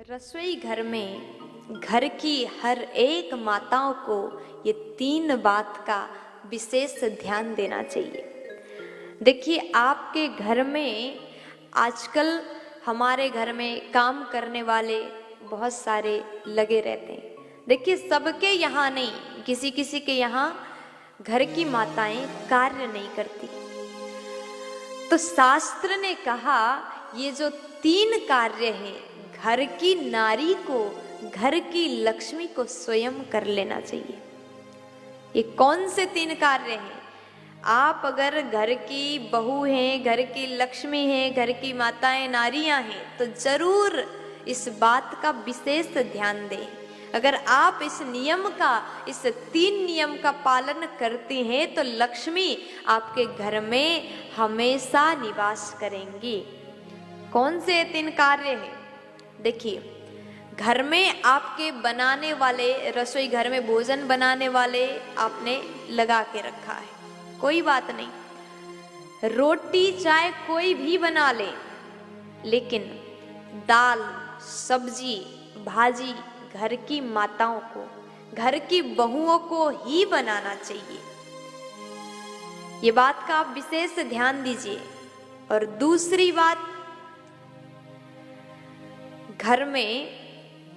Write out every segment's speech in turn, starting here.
रसोई घर में घर की हर एक माताओं को ये 3 बात का विशेष ध्यान देना चाहिए। देखिए, आपके घर में आजकल हमारे घर में काम करने वाले बहुत सारे लगे रहते हैं। देखिए, सबके यहाँ नहीं, किसी किसी के यहाँ घर की माताएं कार्य नहीं करती। तो शास्त्र ने कहा ये जो 3 कार्य हैं, घर की नारी को, घर की लक्ष्मी को स्वयं कर लेना चाहिए। ये कौन से 3 कार्य हैं? आप अगर घर की बहू हैं, घर की लक्ष्मी हैं, घर की माताएं नारियां हैं, तो जरूर इस बात का विशेष ध्यान दें। अगर आप इस नियम का, इस 3 नियम का पालन करती हैं तो लक्ष्मी आपके घर में हमेशा निवास करेंगी। कौन से 3 कार्य हैं? देखिए, घर में आपके बनाने वाले, रसोई घर में भोजन बनाने वाले आपने लगा के रखा है, कोई बात नहीं, रोटी चाहे कोई भी बना ले, लेकिन दाल, सब्जी, भाजी घर की माताओं को, घर की बहुओं को ही बनाना चाहिए। ये बात का आप विशेष ध्यान दीजिए। और दूसरी बात, घर में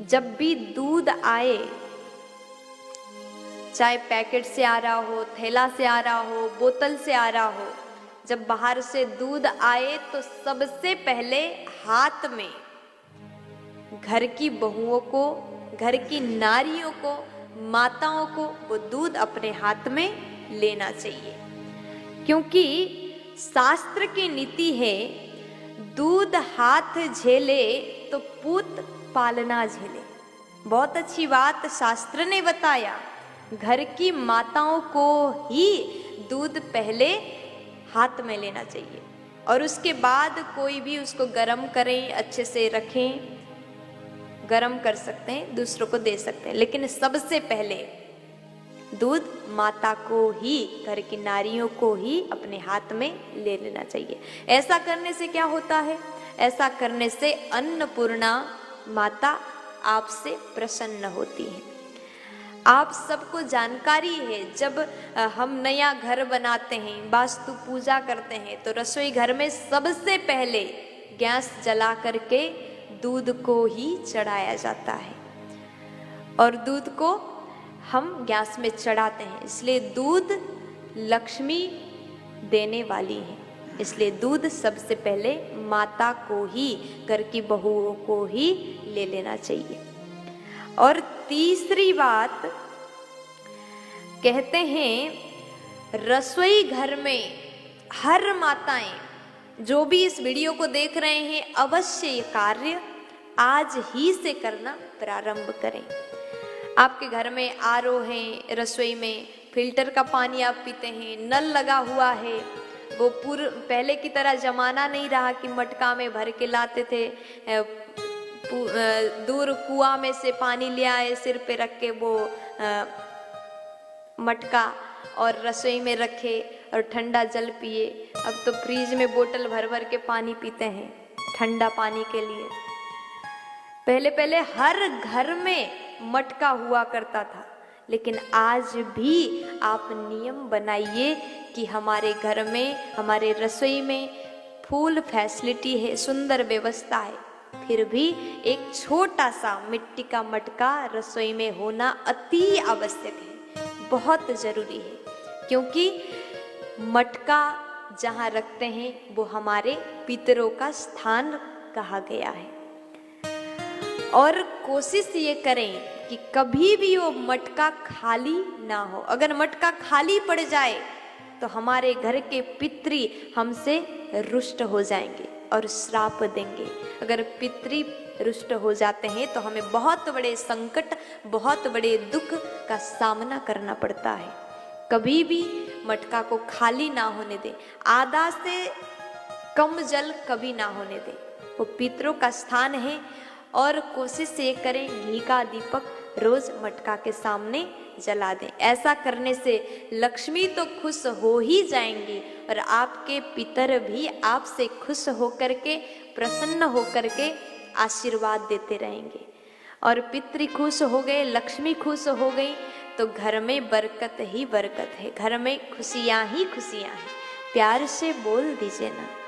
जब भी दूध आए, चाहे पैकेट से आ रहा हो, थैला से आ रहा हो, बोतल से आ रहा हो, जब बाहर से दूध आए तो सबसे पहले हाथ में घर की बहुओं को, घर की नारियों को, माताओं को वो दूध अपने हाथ में लेना चाहिए। क्योंकि शास्त्र की नीति है, दूध हाथ झेले तो पूत पालना झेले। बहुत अच्छी बात शास्त्र ने बताया। घर की माताओं को ही दूध पहले हाथ में लेना चाहिए और उसके बाद कोई भी उसको गर्म करें, अच्छे से रखें, गर्म कर सकते हैं, दूसरों को दे सकते हैं, लेकिन सबसे पहले दूध माता को ही, घर की नारियों को ही अपने हाथ में ले लेना चाहिए। ऐसा करने से क्या होता है? ऐसा करने से अन्नपूर्णा माता आपसे प्रसन्न होती है। आप सबको जानकारी है, जब हम नया घर बनाते हैं, वास्तु पूजा करते हैं, तो रसोई घर में सबसे पहले गैस जला करके दूध को ही चढ़ाया जाता है और दूध को हम गैस में चढ़ाते हैं। इसलिए दूध लक्ष्मी देने वाली है, इसलिए दूध सबसे पहले माता को ही, घर की बहुओं को ही ले लेना चाहिए। और तीसरी बात, कहते हैं रसोई घर में हर माताएं जो भी इस वीडियो को देख रहे हैं, अवश्य ये कार्य आज ही से करना प्रारंभ करें। आपके घर में आरओ है, रसोई में फिल्टर का पानी आप पीते हैं, नल लगा हुआ है, वो पहले की तरह जमाना नहीं रहा कि मटका में भर के लाते थे, दूर कुआं में से पानी ले आए, सिर पे रख के वो मटका और रसोई में रखे और ठंडा जल पिए। अब तो फ्रिज में बोतल भर भर के पानी पीते हैं ठंडा पानी के लिए। पहले पहले हर घर में मटका हुआ करता था, लेकिन आज भी आप नियम बनाइए कि हमारे घर में, हमारे रसोई में फुल फैसिलिटी है, सुंदर व्यवस्था है, फिर भी एक छोटा सा मिट्टी का मटका रसोई में होना अति आवश्यक है, बहुत जरूरी है। क्योंकि मटका जहाँ रखते हैं वो हमारे पितरों का स्थान कहा गया है। और कोशिश ये करें कि कभी भी वो मटका खाली ना हो। अगर मटका खाली पड़ जाए तो हमारे घर के पितृ हमसे रुष्ट हो जाएंगे और श्राप देंगे। अगर पितृ रुष्ट हो जाते हैं तो हमें बहुत बड़े संकट, बहुत बड़े दुख का सामना करना पड़ता है। कभी भी मटका को खाली ना होने दें, आधा से कम जल कभी ना होने दें, वो पितरों का स्थान है। और कोशिश ये करें घी का दीपक रोज मटका के सामने जला दें। ऐसा करने से लक्ष्मी तो खुश हो ही जाएंगी और आपके पितर भी आपसे खुश होकर के, प्रसन्न होकर के आशीर्वाद देते रहेंगे। और पितृ खुश हो गए, लक्ष्मी खुश हो गई, तो घर में बरकत ही बरकत है, घर में खुशियाँ ही खुशियाँ हैं। प्यार से बोल दीजिए ना।